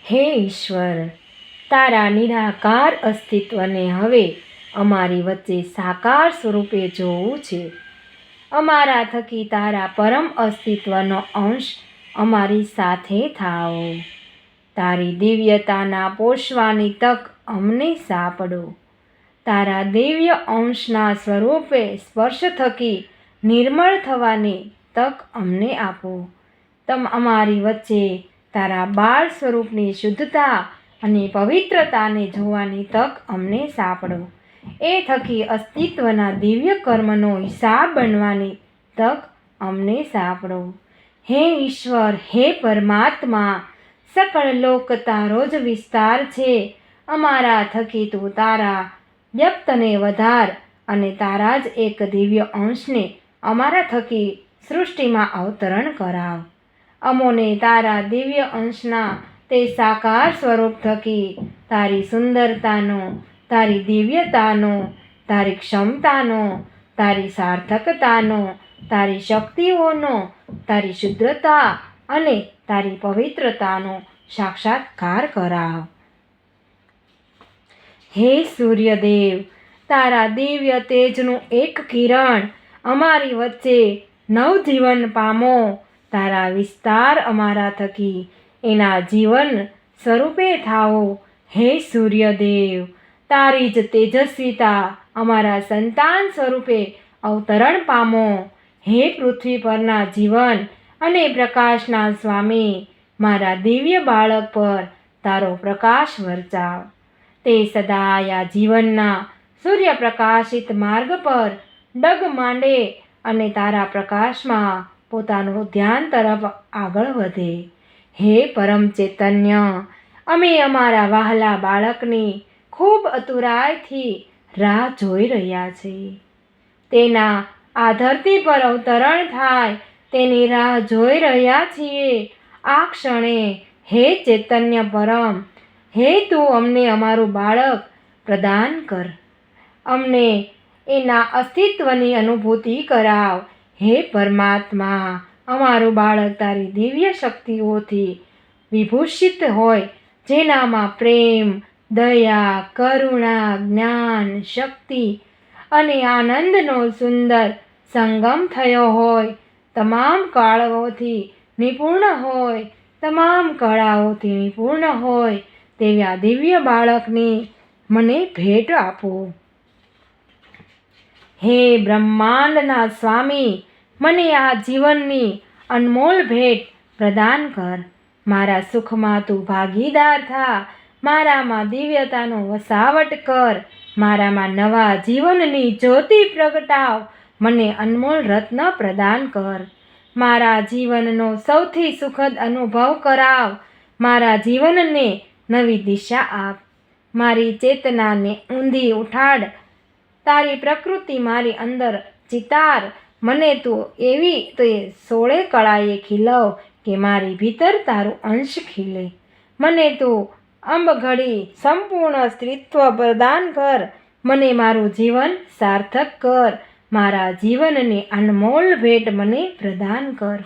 હે ઈશ્વર, તારા નિરાકાર અસ્તિત્વને હવે અમારી વચ્ચે સાકાર સ્વરૂપે જોવું છે. અમારા થકી તારા પરમ અસ્તિત્વનો અંશ અમારી સાથે થાઓ. તારી દિવ્યતાના પોષવાની તક અમને સાંપડો. તારા દિવ્ય અંશના સ્વરૂપે સ્પર્શ થકી નિર્મળ થવાની તક અમને આપો. અમારી વચ્ચે તારા બાળ સ્વરૂપની શુદ્ધતા અને પવિત્રતાને જોવાની તક અમને સાંપડો. એ થકી અસ્તિત્વના દિવ્ય કર્મનો હિસાબ બનવાની તક અમને સાંપડો. હે ઈશ્વર, હે પરમાત્મા, સકળ લોક તારો જ વિસ્તાર છે. અમારા થકી તું તારા વ્યક્તને વધાર અને તારા જ એક દિવ્ય અંશને અમારા થકી સૃષ્ટિમાં અવતરણ કરાવ. અમોને તારા દિવ્ય અંશના તે સાકાર સ્વરૂપ થકી તારી સુંદરતાનો, તારી દિવ્યતાનો, તારી ક્ષમતાનો, તારી સાર્થકતાનો, તારી શક્તિઓનો, તારી શુદ્ધતા અને તારી પવિત્રતાનો સાક્ષાત્કાર કરાવ. હે સૂર્યદેવ, તારા દિવ્ય તેજનું એક કિરણ અમારી વચ્ચે નવજીવન પામો. તારા વિસ્તાર અમારા થકી એના જીવન સ્વરૂપે થાઓ. હે સૂર્યદેવ, તારી જ તેજસ્વીતા અમારા સંતાન સ્વરૂપે અવતરણ પામો. હે પૃથ્વી પરના જીવન અને પ્રકાશના સ્વામી, મારા દિવ્ય બાળક પર તારો પ્રકાશ વર્તાવ. તે સદાય આ જીવનના સૂર્યપ્રકાશિત માર્ગ પર ડગ માંડે અને તારા પ્રકાશમાં પોતાનું ધ્યાન તરફ આગળ વધે. હે પરમ ચૈતન્ય, અમે અમારા વહાલા બાળકની ખૂબ અતુરાઈથી રાહ જોઈ રહ્યા છીએ. તેના આ ધરતી પર અવતરણ થાય તેની રાહ જોઈ રહ્યા છીએ આ ક્ષણે. હે ચૈતન્ય પરમ, હે તું અમને અમારું બાળક પ્રદાન કર. અમને એના અસ્તિત્વની અનુભૂતિ કરાવ. હે પરમાત્મા, અમારું બાળક તારી દિવ્ય શક્તિઓથી વિભૂષિત હોય, જેનામાં પ્રેમ, દયા, કરુણા, જ્ઞાન, શક્તિ અને આનંદનો સુંદર સંગમ થયો હોય, તમામ કળાઓથી નિપુણ હોય, તમામ કળાઓથી નિપુણ હોય તેવા દિવ્ય બાળકની મને ભેટ આપો. હે બ્રહ્માંડના સ્વામી, મને આ જીવનની અનમોલ ભેટ પ્રદાન કર. મારા સુખમાં તું ભાગીદાર થા. મારામાં દિવ્યતાનો વસાવટ કર. મારામાં નવા જીવનની જ્યોતિ પ્રગટાવ. મને અનમોલ રત્ન પ્રદાન કર. મારા જીવનનો સૌથી સુખદ અનુભવ કરાવ. મારા જીવનને નવી દિશા આપ. મારી ચેતનાને ઊંધી ઉઠાડ. તારી પ્રકૃતિ મારી અંદર ચિતાર. મને તું એવી તે 16 કળાએ ખીલવ કે મારી ભીતર તારું અંશ ખીલે. મને તું અંબઘડી સંપૂર્ણ સ્ત્રીત્વ પ્રદાન કર. મને મારું જીવન સાર્થક કર. મારા જીવનની અનમોલ ભેટ મને પ્રદાન કર.